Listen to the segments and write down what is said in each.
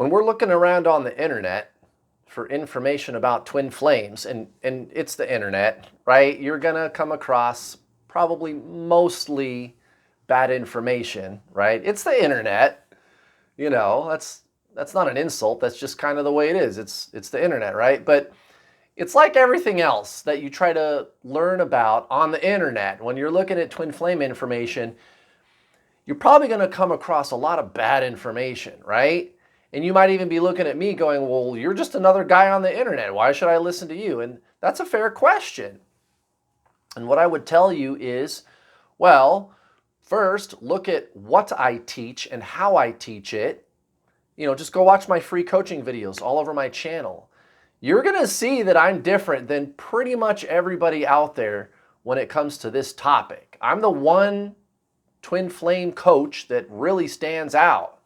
When we're looking around on the internet for information about twin flames, and it's the internet, right? You're gonna come across probably mostly bad information, right? It's the internet. That's not an insult. That's just kind of the way it is. It's the internet, right? But it's like everything else that you try to learn about on the internet. When you're looking at twin flame information, you're probably going to come across a lot of bad information, right? And you might even be looking at me going, well, you're just another guy on the internet. Why should I listen to you? And that's a fair question. And what I would tell you is, well, first, look at what I teach and how I teach it. Just go watch my free coaching videos all over my channel. You're going to see that I'm different than pretty much everybody out there when it comes to this topic. I'm the one twin flame coach that really stands out.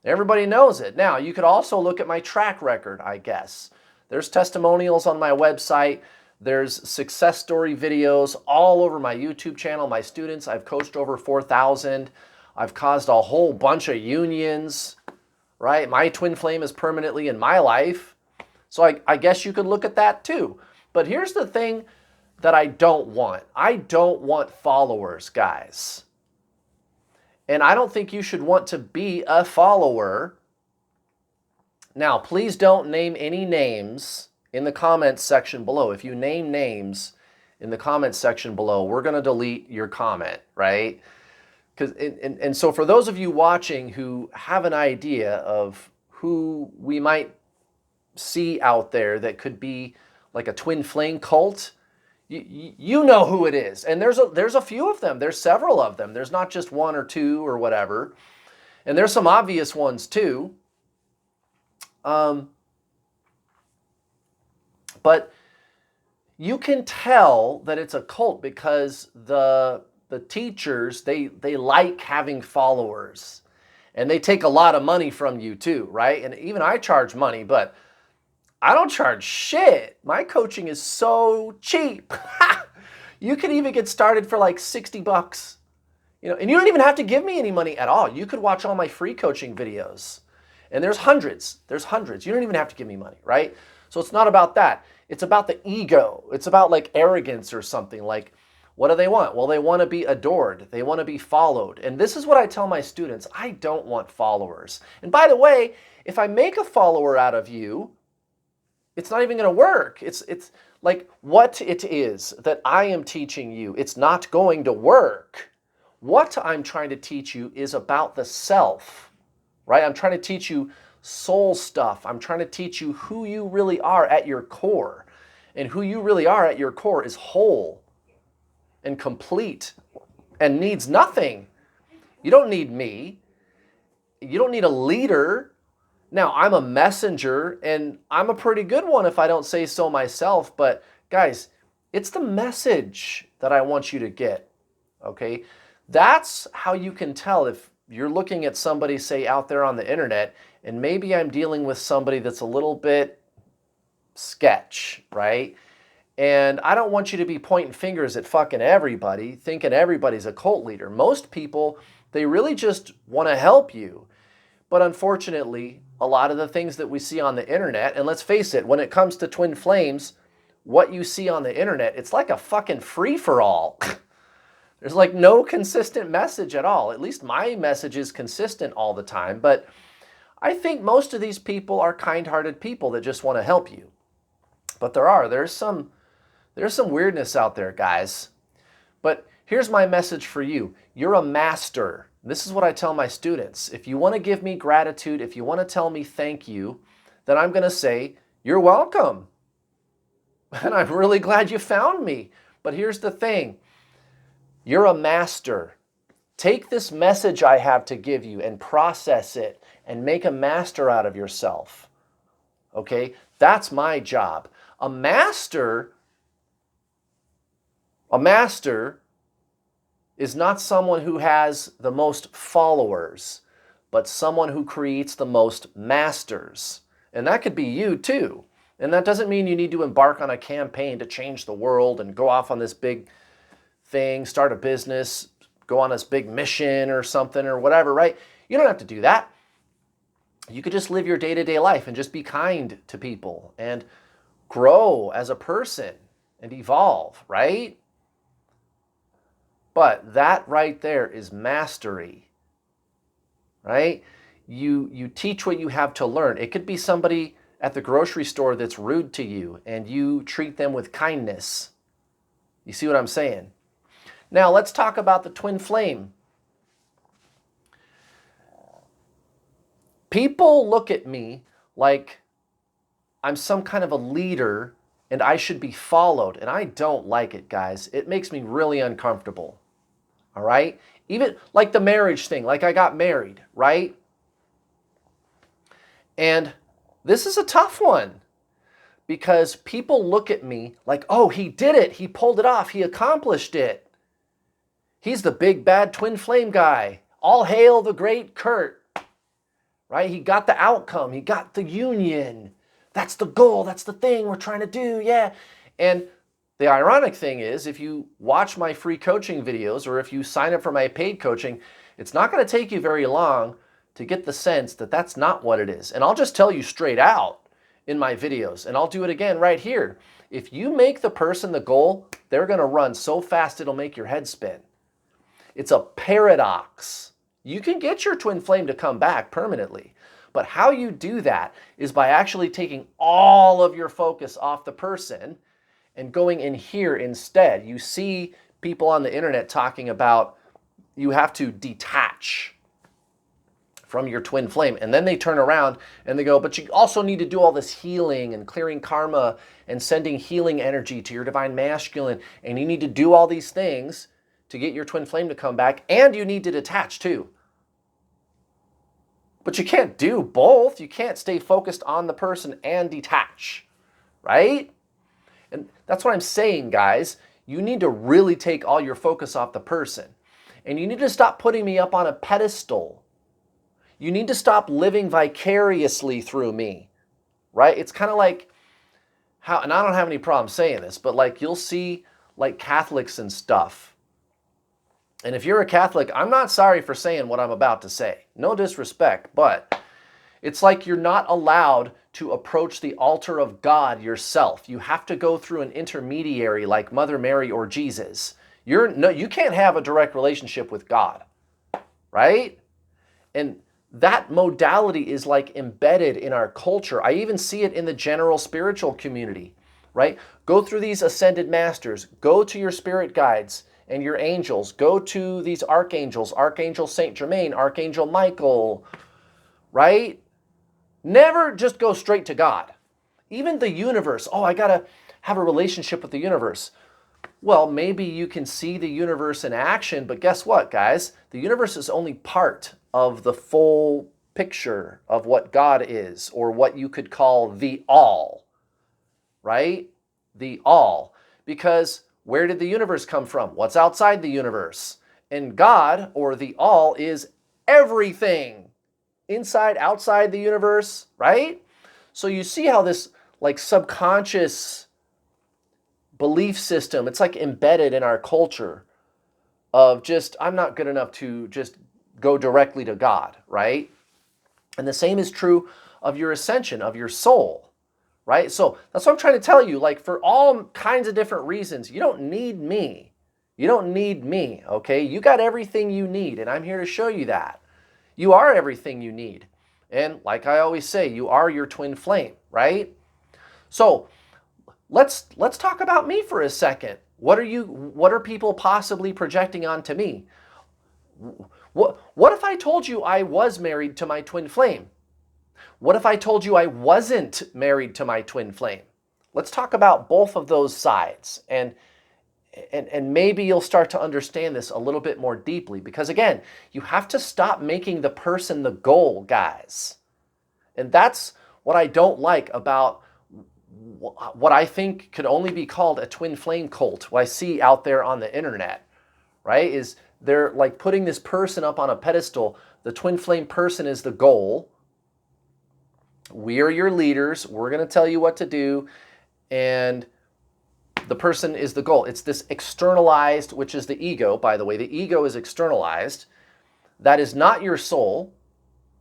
Everybody knows it. Now, you could also look at my track record, I guess. There's testimonials on my website. There's success story videos all over my YouTube channel. My students, I've coached over 4,000. I've caused a whole bunch of unions, right? My twin flame is permanently in my life. So I guess you could look at that too. But here's the thing that I don't want. I don't want followers, guys. And I don't think you should want to be a follower. Now, please don't name any names in the comments section below. If you name names in the comments section below, we're going to delete your comment, right? And so for those of you watching who have an idea of who we might see out there that could be like a twin flame cult, you know who it is. And there's a few of them. There's several of them. There's not just one or two or whatever. And there's some obvious ones too. But you can tell that it's a cult because the teachers, they like having followers. And they take a lot of money from you too, right? And even I charge money, but I don't charge shit. My coaching is so cheap. You could even get started for like 60 bucks. And you don't even have to give me any money at all. You could watch all my free coaching videos. And there's hundreds. There's hundreds. You don't even have to give me money, right? So it's not about that. It's about the ego. It's about like arrogance or something. Like, what do they want? Well, they want to be adored. They want to be followed. And this is what I tell my students. I don't want followers. And by the way, if I make a follower out of you, it's not even going to work. It's like what it is that I am teaching you. It's not going to work. What I'm trying to teach you is about the self, right? I'm trying to teach you soul stuff. I'm trying to teach you who you really are at your core. And who you really are at your core is whole and complete and needs nothing. You don't need me. You don't need a leader. Now, I'm a messenger, and I'm a pretty good one if I don't say so myself, but guys, it's the message that I want you to get, okay? That's how you can tell if you're looking at somebody, say, out there on the internet, and maybe I'm dealing with somebody that's a little bit sketch, right? And I don't want you to be pointing fingers at fucking everybody, thinking everybody's a cult leader. Most people, they really just want to help you. But unfortunately, a lot of the things that we see on the internet, and let's face it, when it comes to twin flames, what you see on the internet, it's like a fucking free-for-all. There's like no consistent message at all. At least my message is consistent all the time. But I think most of these people are kind-hearted people that just want to help you. But there's some weirdness out there, guys. But here's my message for you. You're a master. This is what I tell my students. If you want to give me gratitude, if you want to tell me thank you, then I'm going to say, you're welcome. And I'm really glad you found me. But here's the thing. You're a master. Take this message I have to give you and process it and make a master out of yourself. Okay? That's my job. A master is not someone who has the most followers, but someone who creates the most masters. And that could be you too. And that doesn't mean you need to embark on a campaign to change the world and go off on this big thing, start a business, go on this big mission or something or whatever, right? You don't have to do that. You could just live your day-to-day life and just be kind to people and grow as a person and evolve, right? But that right there is mastery, right? You teach what you have to learn. It could be somebody at the grocery store that's rude to you and you treat them with kindness. You see what I'm saying? Now let's talk about the twin flame. People look at me like I'm some kind of a leader and I should be followed. And I don't like it, guys. It makes me really uncomfortable. All right? Even like the marriage thing, like I got married, right? And this is a tough one because people look at me like, oh, he did it. He pulled it off. He accomplished it. He's the big bad twin flame guy. All hail the great Kurt, right? He got the outcome. He got the union. That's the goal. That's the thing we're trying to do. Yeah. And the ironic thing is, if you watch my free coaching videos or if you sign up for my paid coaching, it's not going to take you very long to get the sense that that's not what it is. And I'll just tell you straight out in my videos, and I'll do it again right here. If you make the person the goal, they're going to run so fast it'll make your head spin. It's a paradox. You can get your twin flame to come back permanently, but how you do that is by actually taking all of your focus off the person and going in here instead. You see people on the internet talking about you have to detach from your twin flame. And then they turn around and they go, but you also need to do all this healing and clearing karma and sending healing energy to your divine masculine. And you need to do all these things to get your twin flame to come back. And you need to detach too. But you can't do both. You can't stay focused on the person and detach, right? And that's what I'm saying, guys. You need to really take all your focus off the person. And you need to stop putting me up on a pedestal. You need to stop living vicariously through me, right? It's kind of like how, and I don't have any problem saying this, but like you'll see like Catholics and stuff. And if you're a Catholic, I'm not sorry for saying what I'm about to say. No disrespect, but it's like you're not allowed to approach the altar of God yourself. You have to go through an intermediary like Mother Mary or Jesus. You can't have a direct relationship with God, right? And that modality is like embedded in our culture. I even see it in the general spiritual community, right? Go through these ascended masters, go to your spirit guides and your angels, go to these archangels, Archangel Saint Germain, Archangel Michael, right? Never just go straight to God. Even the universe, oh, I gotta have a relationship with the universe. Well, maybe you can see the universe in action, but guess what, guys? The universe is only part of the full picture of what God is, or what you could call the all, right? The all. Because where did the universe come from? What's outside the universe? And God, or the all, is everything. Inside, outside the universe, right? So you see how this like subconscious belief system, it's like embedded in our culture of just, I'm not good enough to just go directly to God, right? And the same is true of your ascension, of your soul, right? So that's what I'm trying to tell you. Like for all kinds of different reasons, you don't need me. You don't need me, okay? You got everything you need, and I'm here to show you that. You are everything you need. And like I always say, you are your twin flame, right? So let's talk about me for a second. What are people possibly projecting onto me? What if I told you I was married to my twin flame? What if I told you I wasn't married to my twin flame? Let's talk about both of those sides, and maybe you'll start to understand this a little bit more deeply, because again, you have to stop making the person the goal, guys. And that's what I don't like about what I think could only be called a twin flame cult, what I see out there on the internet, right? Is they're like putting this person up on a pedestal. The twin flame person is the goal. We are your leaders. We're going to tell you what to do. And the person is the goal. It's this externalized, which is the ego, by the way. The ego is externalized. That is not your soul.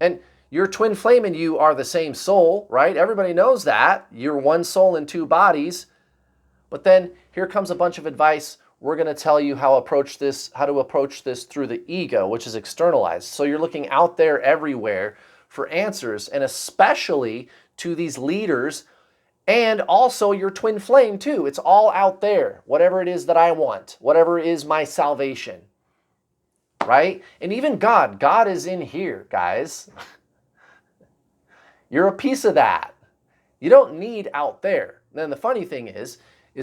And Your twin flame and you are the same soul, right? Everybody knows that. You're one soul in two bodies. But then here comes a bunch of advice. We're going to tell you how to approach this through the ego, which is externalized. So you're looking out there everywhere for answers, and especially to these leaders, and also your twin flame too. It's all out there, whatever it is that I want, whatever is my salvation, right? And even God is in here, guys. You're a piece of that. You don't need out there. Then the funny thing is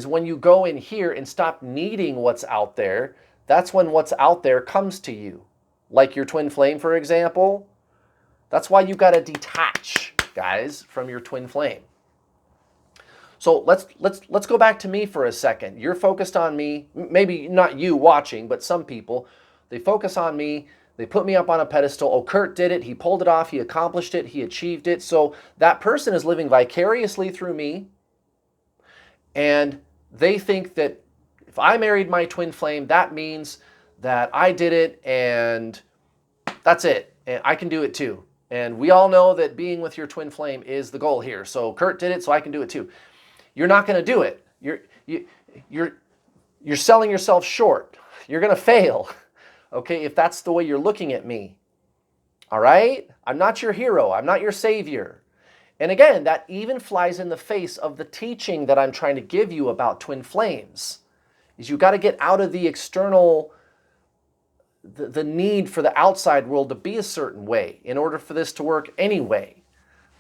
when you go in here and stop needing what's out there, that's when what's out there comes to you. Like your twin flame, for example. That's why you got to detach, guys, from your twin flame. So let's go back to me for a second. You're focused on me, maybe not you watching, but some people, they focus on me. They put me up on a pedestal. Oh, Kurt did it. He pulled it off. He accomplished it. He achieved it. So that person is living vicariously through me. And they think that if I married my twin flame, that means that I did it and that's it. And I can do it too. And we all know that being with your twin flame is the goal here. So Kurt did it, so I can do it too. You're not going to do it. You're selling yourself short. You're going to fail. Okay, if that's the way you're looking at me. All right? I'm not your hero. I'm not your savior. And again, that even flies in the face of the teaching that I'm trying to give you about twin flames. Is you got to get out of the external, the need for the outside world to be a certain way in order for this to work anyway.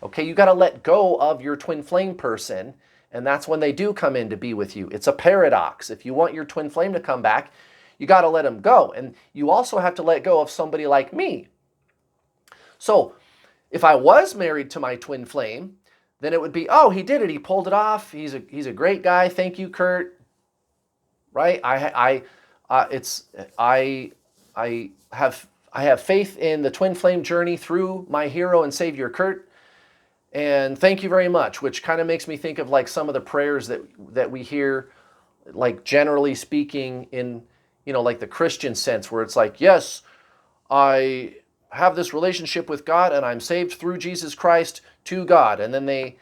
Okay, you got to let go of your twin flame person, and that's when they do come in to be with you. It's a paradox. If you want your twin flame to come back, you got to let them go. And you also have to let go of somebody like me. So if I was married to my twin flame, then it would be, oh, he did it. He pulled it off. He's a great guy. Thank you, Kurt. Right? I have faith in the twin flame journey through my hero and savior, Kurt. And thank you very much, which kind of makes me think of like some of the prayers that we hear, like generally speaking in, like the Christian sense, where it's like, yes, I have this relationship with God and I'm saved through Jesus Christ to God. And then they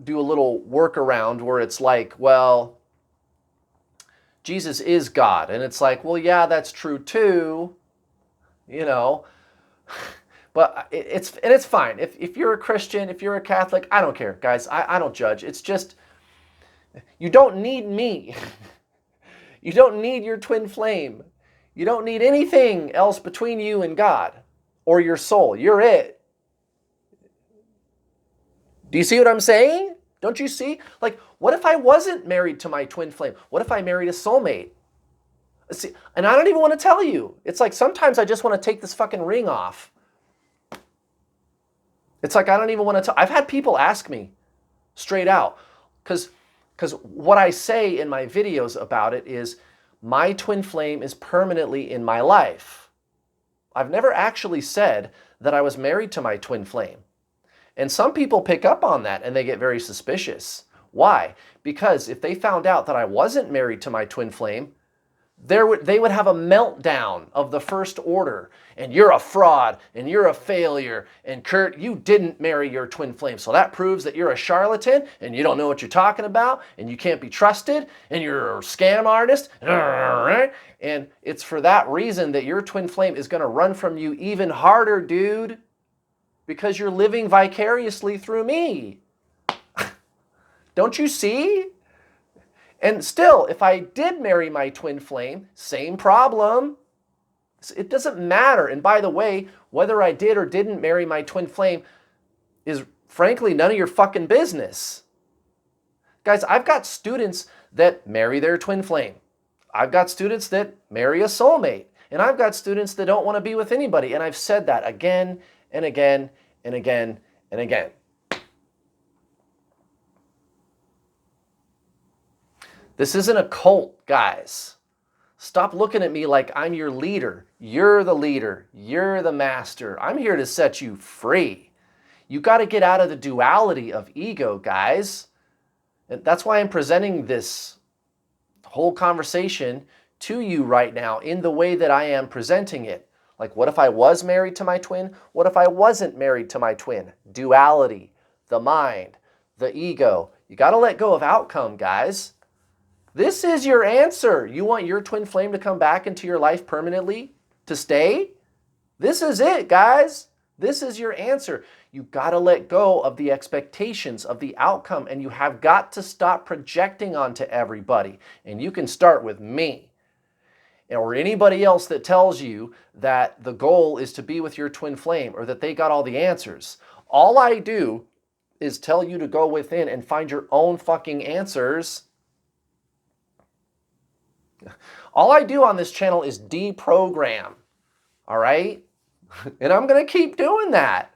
do a little workaround where it's like, well, Jesus is God. And it's like, well, yeah, that's true too, But it's fine. If you're a Christian, if you're a Catholic, I don't care, guys. I don't judge. It's just, you don't need me. You don't need your twin flame. You don't need anything else between you and God or your soul. You're it. Do you see what I'm saying? Don't you see? Like, what if I wasn't married to my twin flame? What if I married a soulmate? See, and I don't even want to tell you. It's like sometimes I just want to take this fucking ring off. It's like I don't even want to tell. I've had people ask me straight out, because what I say in my videos about it is my twin flame is permanently in my life. I've never actually said that I was married to my twin flame. And some people pick up on that and they get very suspicious. Why? Because if they found out that I wasn't married to my twin flame, they would have a meltdown of the first order. And you're a fraud, and you're a failure, and Kurt, you didn't marry your twin flame. So that proves that you're a charlatan, and you don't know what you're talking about, and you can't be trusted, and you're a scam artist. And it's for that reason that your twin flame is going to run from you even harder, dude, because you're living vicariously through me. Don't you see? And still, if I did marry my twin flame, same problem. It doesn't matter. And by the way, whether I did or didn't marry my twin flame is frankly none of your fucking business. Guys, I've got students that marry their twin flame. I've got students that marry a soulmate. And I've got students that don't want to be with anybody. And I've said that again and again and again and again. This isn't a cult, guys. Stop looking at me like I'm your leader. You're the leader. You're the master. I'm here to set you free. You got to get out of the duality of ego, guys. And that's why I'm presenting this whole conversation to you right now in the way that I am presenting it. Like, what if I was married to my twin? What if I wasn't married to my twin? Duality, the mind, the ego. You got to let go of outcome, guys. This is your answer. You want your twin flame to come back into your life permanently? To stay? This is it, guys. This is your answer. You've got to let go of the expectations of the outcome, and you have got to stop projecting onto everybody. And you can start with me or anybody else that tells you that the goal is to be with your twin flame or that they got all the answers. All I do is tell you to go within and find your own fucking answers. All I do on this channel is deprogram, all right? And I'm going to keep doing that.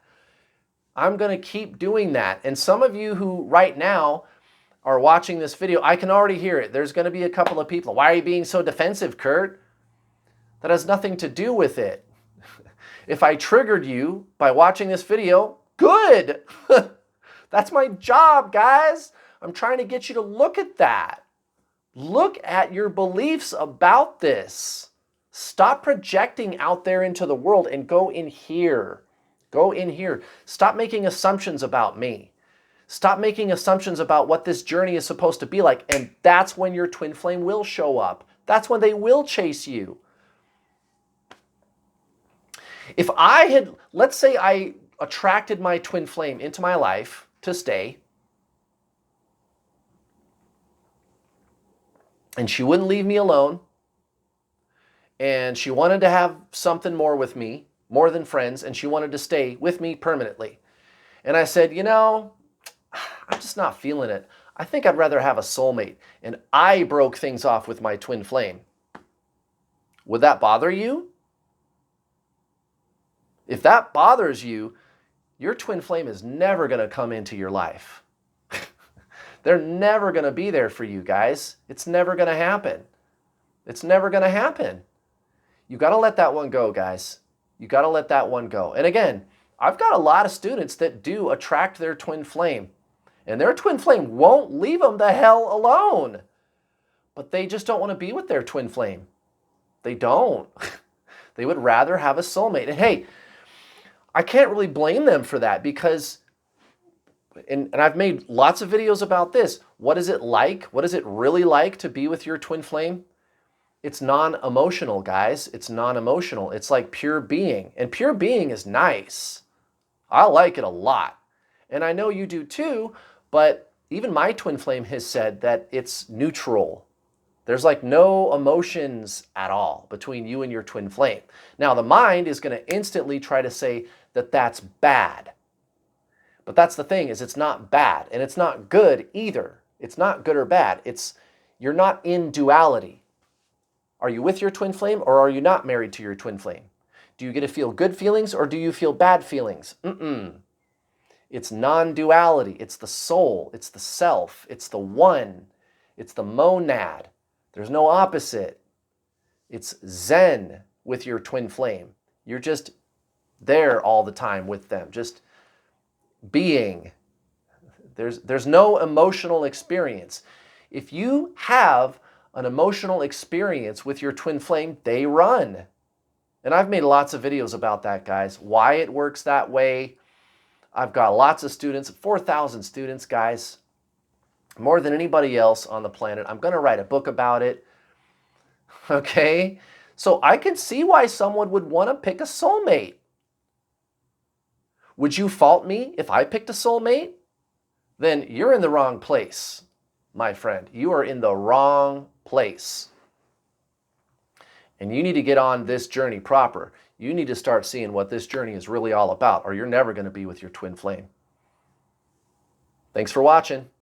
I'm going to keep doing that. And some of you who right now are watching this video, I can already hear it. There's going to be a couple of people. Why are you being so defensive, Kurt? That has nothing to do with it. If I triggered you by watching this video, good. That's my job, guys. I'm trying to get you to look at that. Look at your beliefs about this. Stop projecting out there into the world and go in here. Go in here. Stop making assumptions about me. Stop making assumptions about what this journey is supposed to be like. And that's when your twin flame will show up. That's when they will chase you. If I had, let's say I attracted my twin flame into my life to stay, and she wouldn't leave me alone, and she wanted to have something more with me, more than friends, and she wanted to stay with me permanently. And I said, you know, I'm just not feeling it. I think I'd rather have a soulmate. And I broke things off with my twin flame. Would that bother you? If that bothers you, your twin flame is never going to come into your life. They're never going to be there for you, guys. It's never going to happen. It's never going to happen. You got to let that one go, guys. You got to let that one go. And again, I've got a lot of students that do attract their twin flame. And their twin flame won't leave them the hell alone. But they just don't want to be with their twin flame. They don't. They would rather have a soulmate. And hey, I can't really blame them for that because, and I've made lots of videos about this. What is it like? What is it really like to be with your twin flame? It's non-emotional, guys. It's non-emotional. It's like pure being. And pure being is nice. I like it a lot. And I know you do too, but even my twin flame has said that it's neutral. There's like no emotions at all between you and your twin flame. Now, the mind is going to instantly try to say that that's bad. But that's the thing, is it's not bad, and it's not good either. It's not good or bad. You're not in duality. Are you with your twin flame, or are you not married to your twin flame? Do you get to feel good feelings, or do you feel bad feelings? It's non-duality. It's the soul. It's the self. It's the one. It's the monad. There's no opposite. It's Zen with your twin flame. You're just there all the time with them, just being. There's no emotional experience. If you have an emotional experience with your twin flame, they run. And I've made lots of videos about that, guys, why it works that way. I've got lots of students, 4,000 students, guys, more than anybody else on the planet. I'm going to write a book about it. Okay? So I can see why someone would want to pick a soulmate. Would you fault me if I picked a soulmate? Then you're in the wrong place, my friend. You are in the wrong place. And you need to get on this journey proper. You need to start seeing what this journey is really all about, or you're never going to be with your twin flame. Thanks for watching.